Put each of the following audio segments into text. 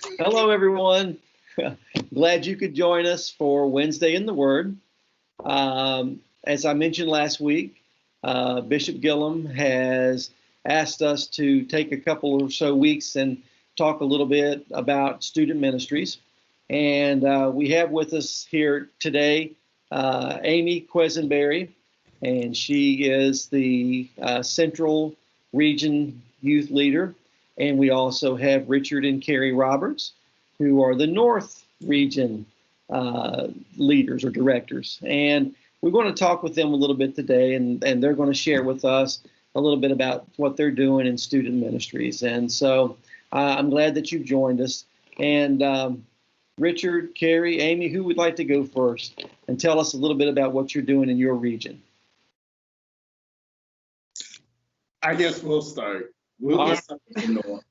Hello, everyone. Glad you could join us for Wednesday in the Word. As I mentioned last week, Bishop Gillum has asked us to take a couple or so weeks and talk a little bit about student ministries. And we have with us here today Amy Quesenberry, and she is the Central Region Youth Leader. And we also have Richard and Carrie Roberts, who are the North Region leaders or directors. And we're going to talk with them a little bit today, and they're going to share with us a little bit about what they're doing in student ministries. And so I'm glad that you've joined us. And Richard, Carrie, Amy, who would like to go first and tell us a little bit about what you're doing in your region? I guess we'll start. We'll start with the North.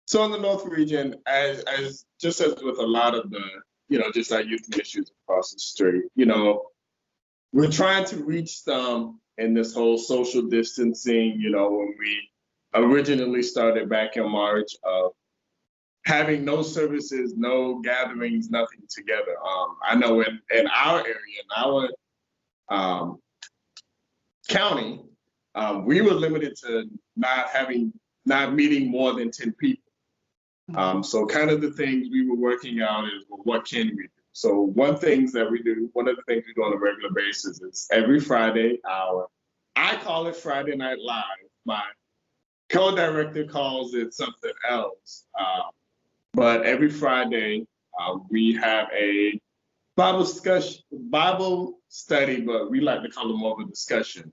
So in the North region, as just as with a lot of the, just our youth ministries across the street, we're trying to reach them in this whole social distancing, when we originally started back in March of having no services, no gatherings, nothing together. I know in our area, in our county, we were limited to not meeting more than 10 people. So kind of the things we were working out is, well, what can we do? So one of the things we do on a regular basis is every Friday, I call it Friday Night Live. My co-director calls it something else. But every Friday, we have a Bible study, but we like to call it more of a discussion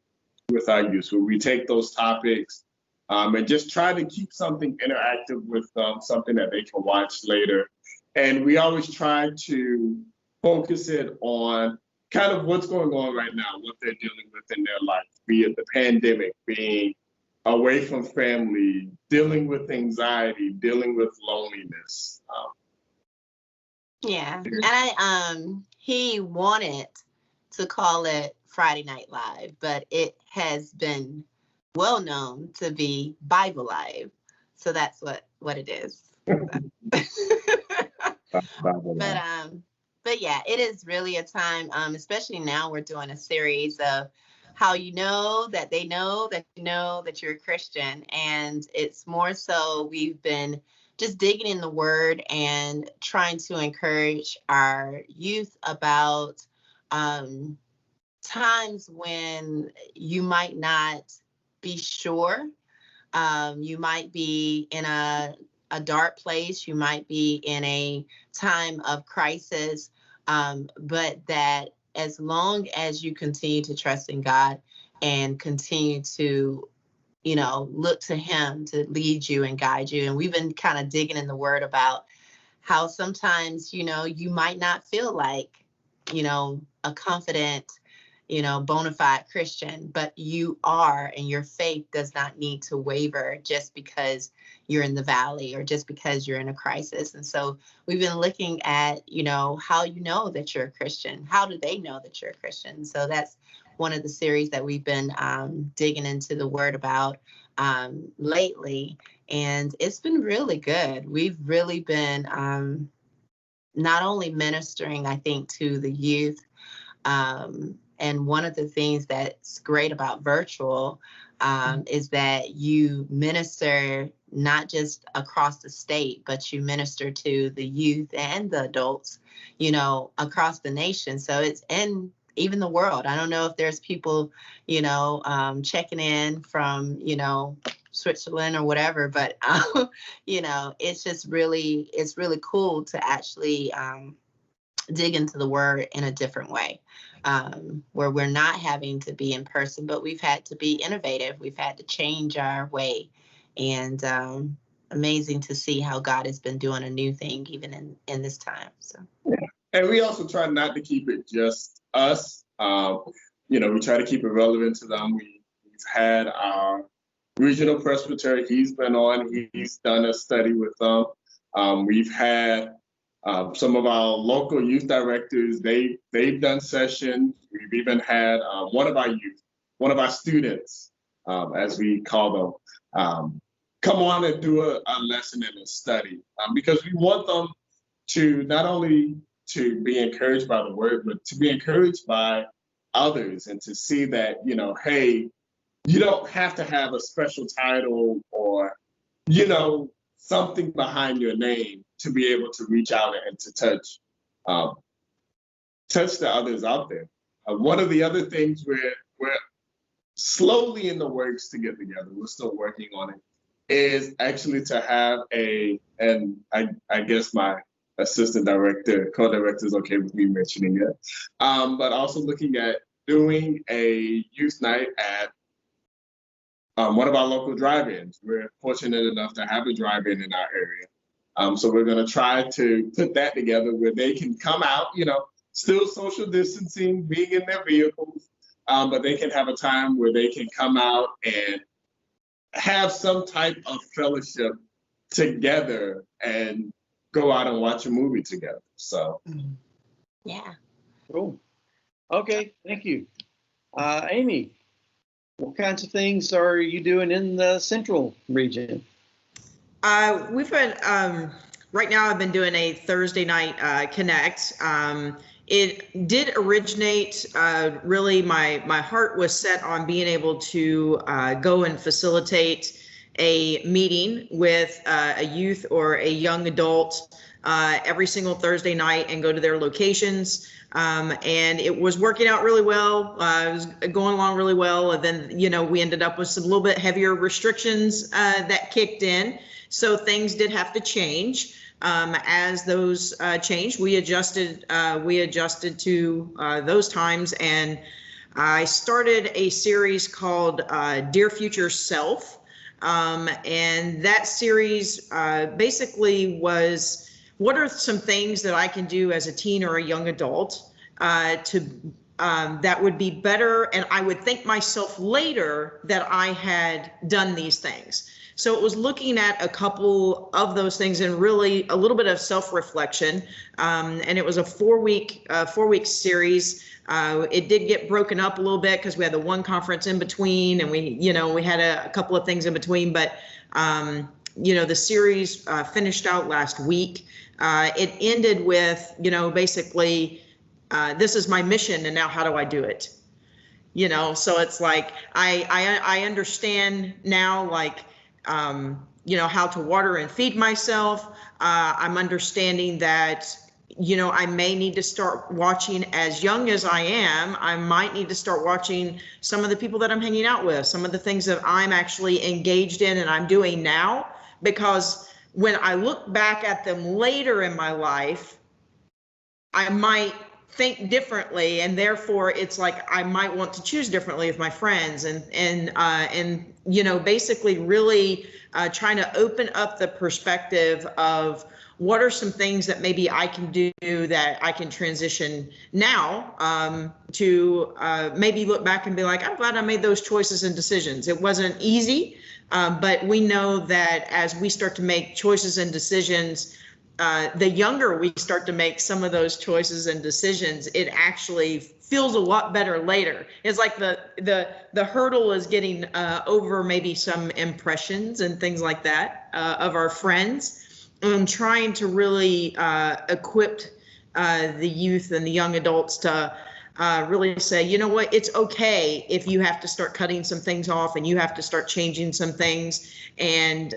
with our youth, where we take those topics and just try to keep something interactive with them, something that they can watch later. And we always try to focus it on kind of what's going on right now, what they're dealing with in their life, be it the pandemic, being away from family, dealing with anxiety, dealing with loneliness. Yeah, and he wanted to call it Friday Night Live, but it has been well known to be Bible Live, so that's what it is. But yeah, it is really a time, especially now we're doing a series of how you know that they know that you know that you're a Christian, and it's more so we've been just digging in the Word and trying to encourage our youth about times when you might not be sure. You might be in a dark place. You might be in a time of crisis, but that as long as you continue to trust in God and continue to, look to Him to lead you and guide you. And we've been kind of digging in the Word about how sometimes, you might not feel like, a confident, bona fide Christian, but you are, and your faith does not need to waver just because you're in the valley or just because you're in a crisis. And so we've been looking at, how you know that you're a Christian. How do they know that you're a Christian? So that's one of the series that we've been digging into the Word about lately. And it's been really good. We've really been not only ministering, I think, to the youth, and one of the things that's great about virtual is that you minister not just across the state, but you minister to the youth and the adults, across the nation. So it's in even the world. I don't know if there's people, checking in from, Switzerland or whatever, but, it's really cool to actually dig into the Word in a different way, where we're not having to be in person, but we've had to be innovative. We've had to change our way, and amazing to see how God has been doing a new thing even in this time. So, and we also try not to keep it just us. We try to keep it relevant to them. We've had our regional presbyter. He's been on. He's done a study with them. We've had some of our local youth directors. They've done sessions. We've even had one of our students, as we call them, come on and do a lesson and a study, because we want them to not only to be encouraged by the word, but to be encouraged by others and to see that, hey, you don't have to have a special title or, something behind your name to be able to reach out and to touch the others out there. One of the other things we're slowly in the works to get together, we're still working on it, is actually to have and I guess my assistant director, co-director is okay with me mentioning it, but also looking at doing a youth night at one of our local drive-ins. We're fortunate enough to have a drive-in in our area. So we're going to try to put that together where they can come out, still social distancing, being in their vehicles, but they can have a time where they can come out and have some type of fellowship together and go out and watch a movie together. So, yeah. Cool. Okay, thank you. Amy, what kinds of things are you doing in the central region? We've been, right now I've been doing a Thursday night Connect. It did originate, really my heart was set on being able to go and facilitate a meeting with a youth or a young adult every single Thursday night and go to their locations. And it was working out really well. It was going along really well. And then, we ended up with some little bit heavier restrictions that kicked in. So things did have to change. As those changed, we adjusted to those times. And I started a series called Dear Future Self. And that series basically was, what are some things that I can do as a teen or a young adult that would be better, and I would thank myself later that I had done these things. So it was looking at a couple of those things and really a little bit of self-reflection. And it was a four-week series. It did get broken up a little bit because we had the one conference in between, and we had a couple of things in between. But the series finished out last week. It ended with, basically, this is my mission, and now how do I do it? So it's like I understand now, like, how to water and feed myself. I'm understanding that, I may need to start watching, as young as I am, I might need to start watching some of the people that I'm hanging out with, some of the things that I'm actually engaged in and I'm doing now, because when I look back at them later in my life, I might think differently, and therefore it's like I might want to choose differently with my friends, and basically really trying to open up the perspective of what are some things that maybe I can do that I can transition now to maybe look back and be like, I'm glad I made those choices and decisions. It wasn't easy, but we know that as we start to make choices and decisions, the younger we start to make some of those choices and decisions, it actually feels a lot better later. It's like the hurdle is getting over maybe some impressions and things like that of our friends, and trying to really equip the youth and the young adults to really say, you know what, it's okay if you have to start cutting some things off and you have to start changing some things, and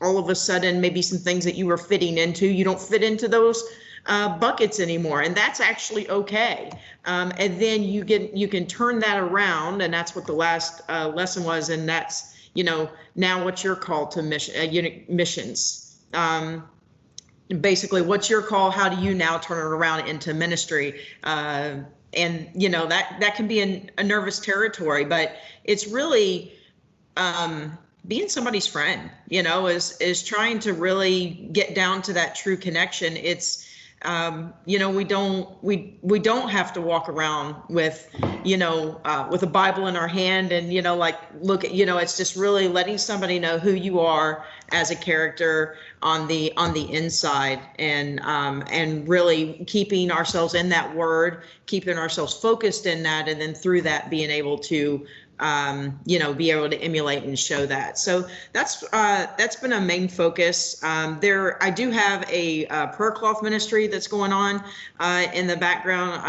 all of a sudden maybe some things that you were fitting into, you don't fit into those buckets anymore, and that's actually okay. And then you can turn that around, and that's what the last lesson was, and that's now what's your call to missions. Basically, what's your call? How do you now turn it around into ministry? And that can be a nervous territory, but it's really being somebody's friend, is trying to really get down to that true connection. It's we don't have to walk around with with a Bible in our hand and look at it's just really letting somebody know who you are as a character on the inside, and really keeping ourselves in that word, keeping ourselves focused in that, and then through that being able to be able to emulate and show that. So that's been a main focus. I do have a prayer cloth ministry that's going on in the background.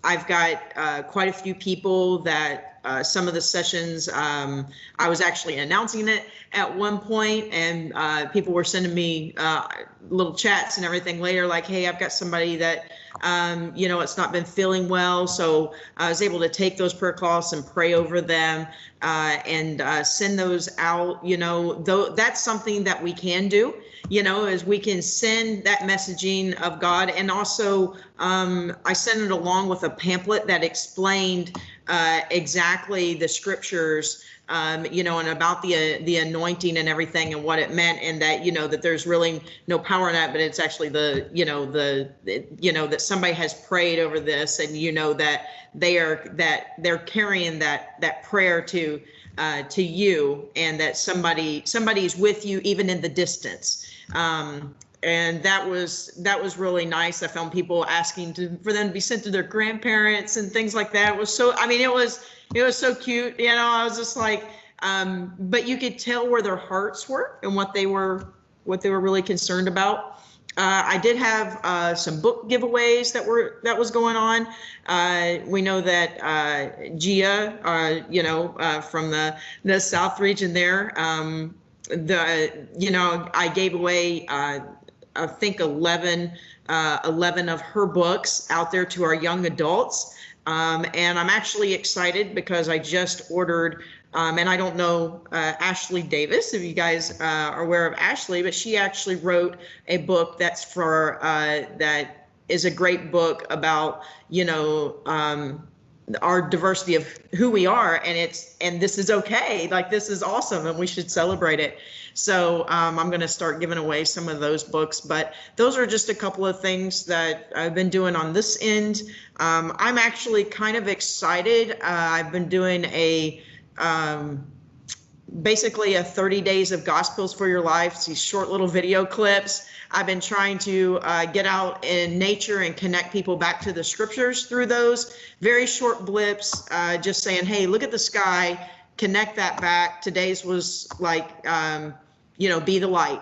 I've got quite a few people that some of the sessions, I was actually announcing it at one point, and people were sending me little chats and everything later, like, hey, I've got somebody that, it's not been feeling well. So I was able to take those prayer cloths and pray over them and send those out. That's something that we can do, is we can send that messaging of God. And also I sent it along with a pamphlet that explained exactly the scriptures, and about the anointing and everything and what it meant, and that, that there's really no power in that, but it's actually that somebody has prayed over this, and that they're carrying that prayer to you, and that somebody's with you even in the distance. And that was really nice. I found people asking for them to be sent to their grandparents and things like that. It was so, it was so cute. I was just like, but you could tell where their hearts were and what they were really concerned about. I did have some book giveaways that was going on. We know that Gia, from the South region there, I gave away I think 11 of her books out there to our young adults. And I'm actually excited because I just ordered, and I don't know Ashley Davis, if you guys are aware of Ashley, but she actually wrote a book that's that is a great book about, our diversity of who we are, and this is okay. Like, this is awesome, and we should celebrate it. So I'm going to start giving away some of those books, but those are just a couple of things that I've been doing on this end. I'm actually kind of excited. I've been doing basically a 30 days of Gospels for Your Life, these short little video clips. I've been trying to get out in nature and connect people back to the scriptures through those very short blips, just saying, hey, look at the sky, connect that back. Today's was like, be the light,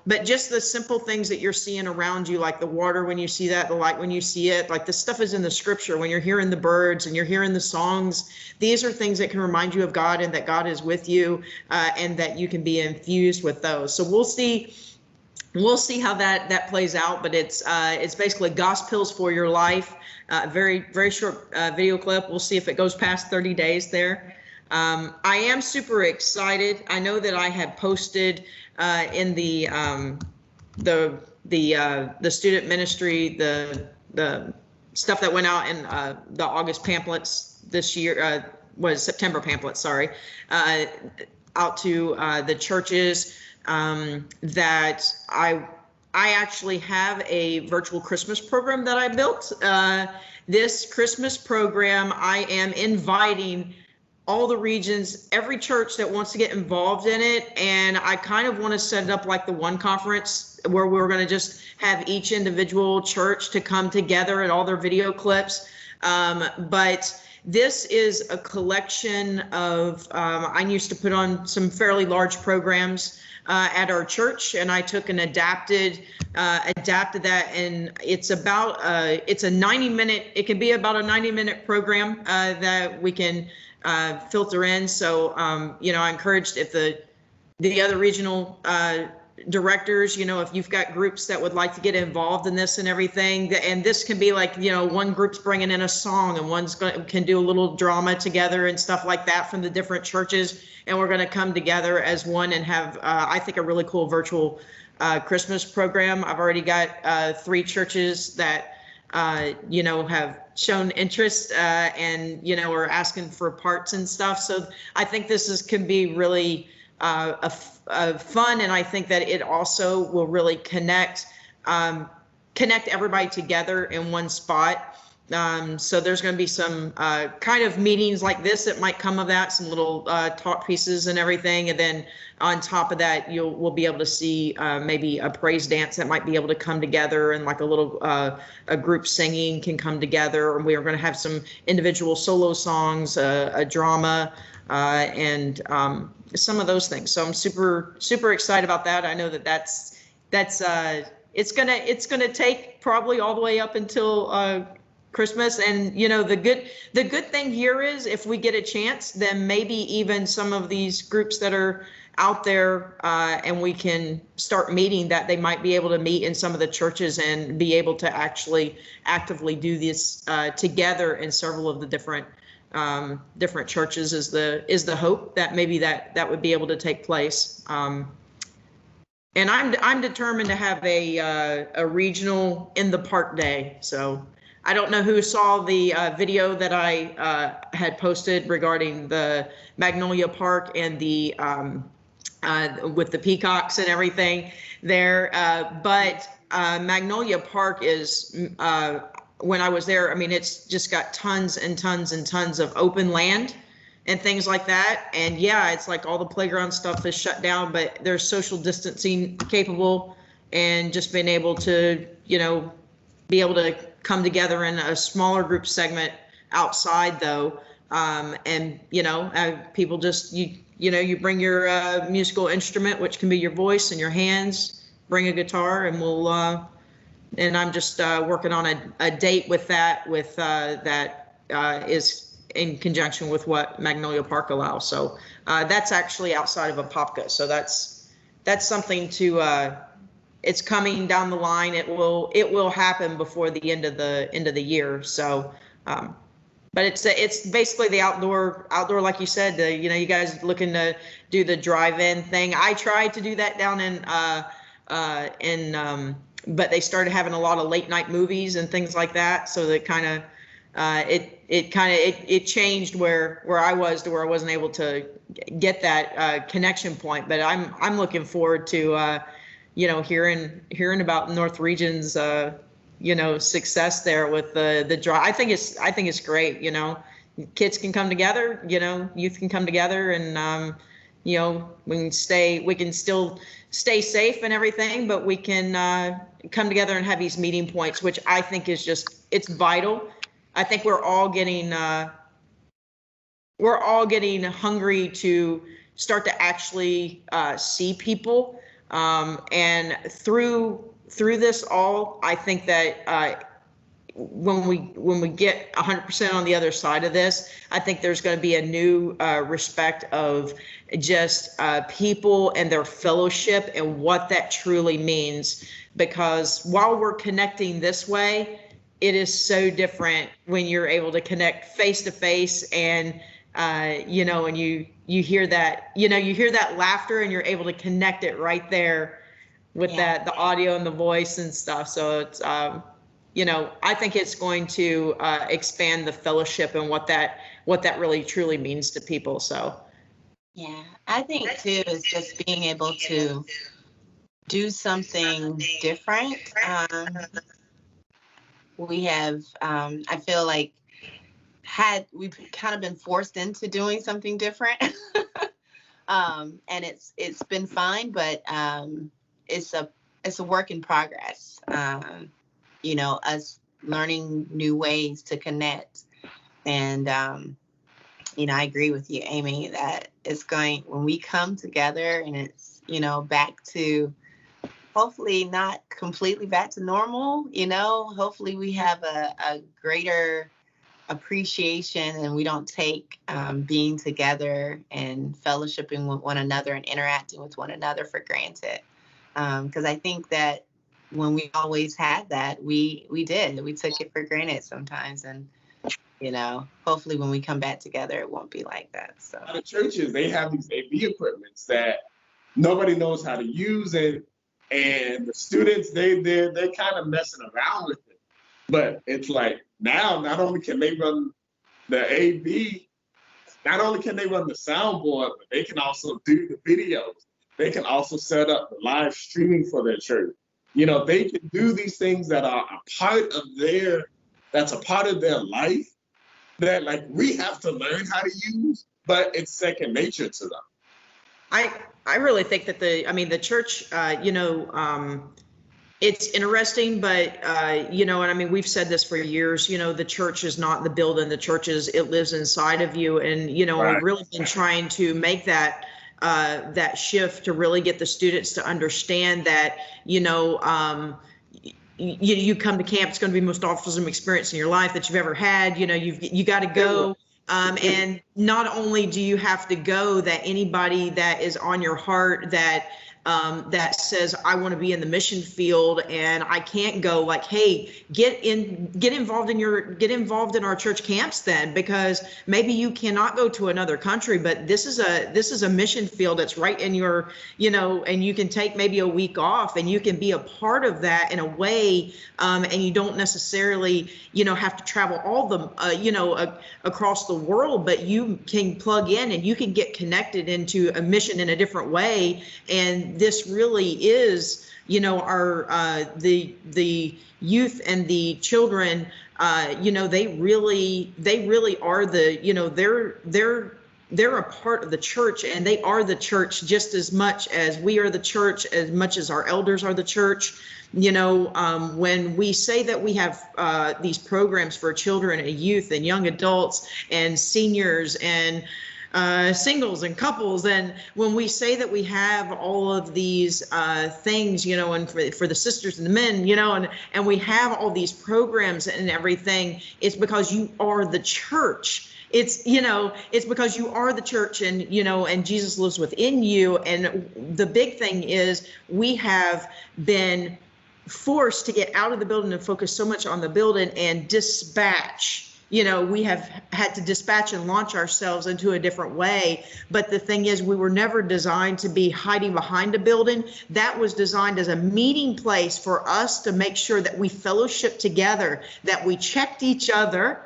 but just the simple things that you're seeing around you, like the water when you see that, the light when you see it, like the stuff is in the scripture. When you're hearing the birds and you're hearing the songs, these are things that can remind you of God and that God is with you, and that you can be infused with those. So we'll see how that plays out, but it's basically Gospels for Your Life. Very, very short video clip. We'll see if it goes past 30 days there. I am super excited. I know that I had posted in the student ministry, the stuff that went out in the August pamphlets this year, was September pamphlets, sorry, out to the churches, that I actually have a virtual Christmas program that I built. This Christmas program, I am inviting all the regions, every church that wants to get involved in it. And I kind of want to set it up like the One Conference, where we're going to just have each individual church to come together and all their video clips. But this is a collection of, I used to put on some fairly large programs at our church, and I took and adapted that, and it's about it's a 90-minute. It can be about a 90-minute program that we can filter in. So I encouraged if the other regional directors, if you've got groups that would like to get involved in this and everything, and this can be like, one group's bringing in a song and one's can do a little drama together and stuff like that from the different churches, and we're going to come together as one and have I think a really cool virtual Christmas program. I've already got 3 churches that have shown interest and are asking for parts and stuff. So I think this can be really fun, and I think that it also will really connect everybody together in one spot. So there's going to be some kind of meetings like this that might come of that, some little talk pieces and everything. And then on top of that, we'll be able to see maybe a praise dance that might be able to come together, and like a little a group singing can come together. And we are going to have some individual solo songs, a drama, and some of those things. So I'm super excited about that. I know that's it's gonna take probably all the way up until Christmas. And the good thing here is, if we get a chance, then maybe even some of these groups that are out there and we can start meeting, that they might be able to meet in some of the churches and be able to actually actively do this together in several of the different churches is the hope that maybe that would be able to take place. And I'm determined to have a regional in the park day. So I don't know who saw the video that I had posted regarding the Magnolia Park and the with the peacocks and everything there. But Magnolia Park is, when I was there, I mean, it's just got tons and tons and tons of open land and things like that. And yeah, it's like all the playground stuff is shut down, but there's social distancing capable, and just being able to, be able to come together in a smaller group segment outside though. And people just, you bring your musical instrument, which can be your voice and your hands, bring a guitar, and we'll, and I'm just working on a date with that, that is in conjunction with what Magnolia Park allows. So that's actually outside of Apopka. So that's something to, it's coming down the line. It will happen before the end of the year. So, but it's basically the outdoor, like you said, you guys looking to do the drive-in thing. I tried to do that down but they started having a lot of late night movies and things like that. So that kind of, it changed where I was, to where I wasn't able to get that connection point. But I'm looking forward to hearing about North Region's success there with the drive. I think it's great. Kids can come together. Youth can come together, and we can still stay safe and everything, but we can come together and have these meeting points, which I think is it's vital. I think we're all getting hungry to start to actually see people, and through this all, I think that when we get 100% on the other side of this, I think there's going to be a new respect of just people and their fellowship and what that truly means. Because while we're connecting this way, it is so different when you're able to connect face to face, and and you hear that, you hear that laughter, and you're able to connect it right there with the audio and the voice and stuff. So it's I think it's going to expand the fellowship and what that really truly means to people. So yeah, I think too is just being able to do something different. We have, I feel like we've kind of been forced into doing something different. And it's been fine, but it's a work in progress. Us learning new ways to connect. And, I agree with you, Amy, that when we come together and it's, back to, hopefully not completely back to normal, hopefully we have a greater appreciation, and we don't take being together and fellowshipping with one another and interacting with one another for granted. Because I think that when we always had that, we took it for granted sometimes. And, hopefully when we come back together, it won't be like that. So the churches, they have these AV equipments that nobody knows how to use it. And the students, they're kind of messing around with it. But it's like, now, not only can they run the AV, not only can they run the soundboard, but they can also do the videos. They can also set up the live streaming for their church. They can do these things that are a part of their that's a part of their life that like we have to learn how to use, but it's second nature to them. I really think that the church, it's interesting, but and I mean, we've said this for years, the church is not the building, the church it lives inside of you. And, Right. we've really been trying to make that shift to really get the students to understand that, you come to camp, it's going to be the most awesome experience in your life that you've ever had. You got to go. And not only do you have to go, that anybody that is on your heart that says, I want to be in the mission field and I can't go, like, hey, get involved in our church camps then, because maybe you cannot go to another country, but this is a mission field that's right in your, and you can take maybe a week off and you can be a part of that in a way, and you don't necessarily, have to travel all the, across the world, but you can plug in and you can get connected into a mission in a different way. And this really is, our the youth and the children, they really are the, they're a part of the church, and they are the church just as much as we are the church, as much as our elders are the church. When we say that we have these programs for children and youth and young adults and seniors and singles and couples, and when we say that we have all of these things, and for the sisters and the men, and we have all these programs and everything, it's because you are the church. It's because you are the church, and and Jesus lives within you. And the big thing is we have been forced to get out of the building and focus so much on the building and dispatch. We have had to dispatch and launch ourselves into a different way. But the thing is, we were never designed to be hiding behind a building. That was designed as a meeting place for us to make sure that we fellowship together, that we checked each other.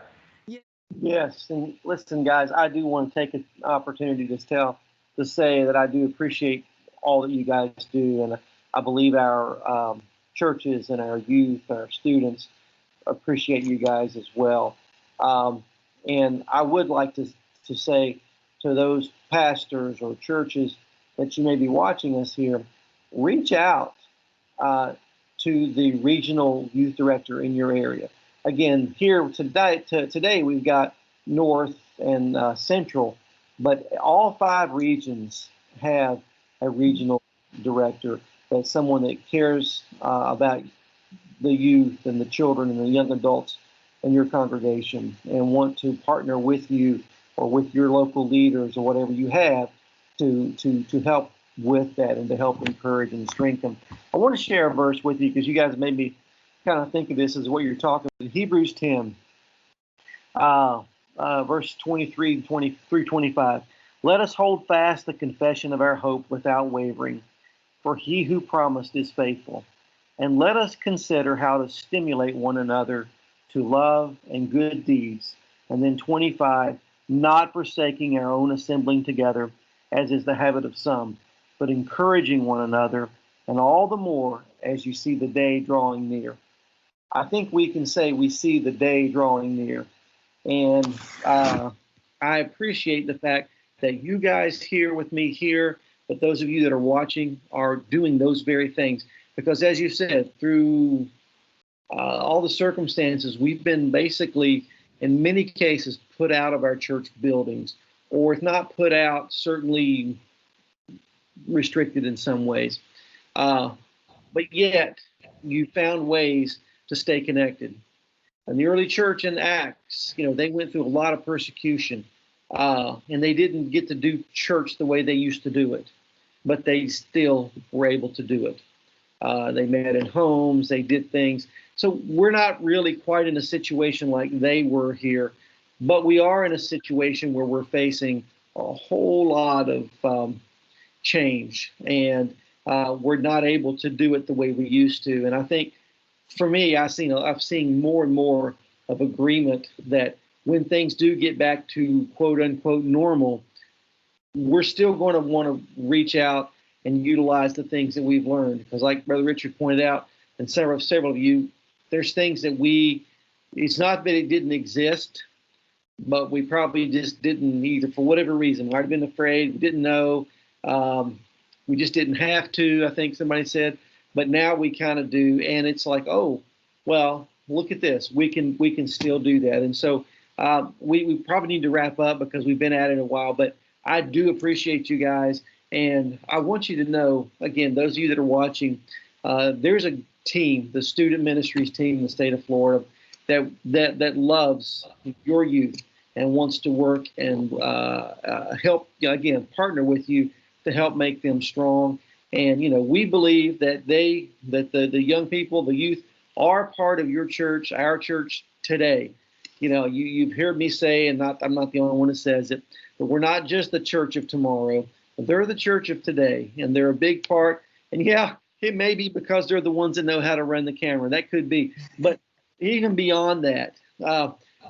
Yes, and listen, guys, I do want to take an opportunity to say that I do appreciate all that you guys do, and I believe our churches and our youth, our students appreciate you guys as well. And I would like to say to those pastors or churches that you may be watching us here, reach out to the regional youth director in your area. Again, here today we've got North and Central, but all 5 regions have a regional director. That's someone that cares about the youth and the children and the young adults in your congregation and want to partner with you or with your local leaders or whatever you have to help with that and to help encourage and strengthen. I want to share a verse with you because you guys made me kind of think of this as what you're talking about. Hebrews 10, verse 23 through 25. Let us hold fast the confession of our hope without wavering, for he who promised is faithful. And let us consider how to stimulate one another to love and good deeds. And then 25, not forsaking our own assembling together, as is the habit of some, but encouraging one another, and all the more as you see the day drawing near. I think we can say we see the day drawing near. And I appreciate the fact that you guys here with me here, but those of you that are watching are doing those very things. Because as you said, through all the circumstances, we've been basically, in many cases, put out of our church buildings, or if not put out, certainly restricted in some ways. But yet, you found ways to stay connected. And the early church in Acts, they went through a lot of persecution, and they didn't get to do church the way they used to do it, but they still were able to do it. They met in homes, they did things. So we're not really quite in a situation like they were here, but we are in a situation where we're facing a whole lot of change, and we're not able to do it the way we used to. And I think for me, I've seen more and more of agreement that when things do get back to quote unquote normal, we're still going to want to reach out and utilize the things that we've learned. Because like Brother Richard pointed out, and several of you, there's things that we it's not that it didn't exist, but we probably just didn't either for whatever reason. Might have been afraid, we didn't know, we just didn't have to. I think somebody said, but now we kind of do, and it's like, oh, well, look at this. We can still do that, and so we probably need to wrap up because we've been at it a while. But I do appreciate you guys, and I want you to know again, those of you that are watching, there's a team, the student ministries team in the state of Florida, that loves your youth and wants to work and help, again, partner with you to help make them strong. And we believe that the young people, the youth, are part of your church, our church today. You've heard me say, and I'm not the only one that says it, but we're not just the church of tomorrow, but they're the church of today, and they're a big part. And yeah, it may be because they're the ones that know how to run the camera. That could be, but even beyond that,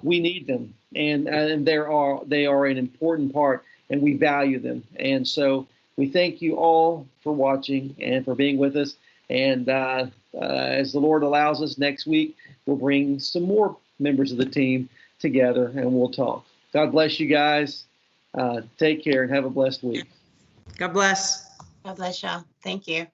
we need them, and they are an important part, and we value them. And so we thank you all for watching and for being with us. And as the Lord allows us, next week we'll bring some more members of the team together and we'll talk. God bless you guys. Take care and have a blessed week. God bless. God bless y'all. Thank you.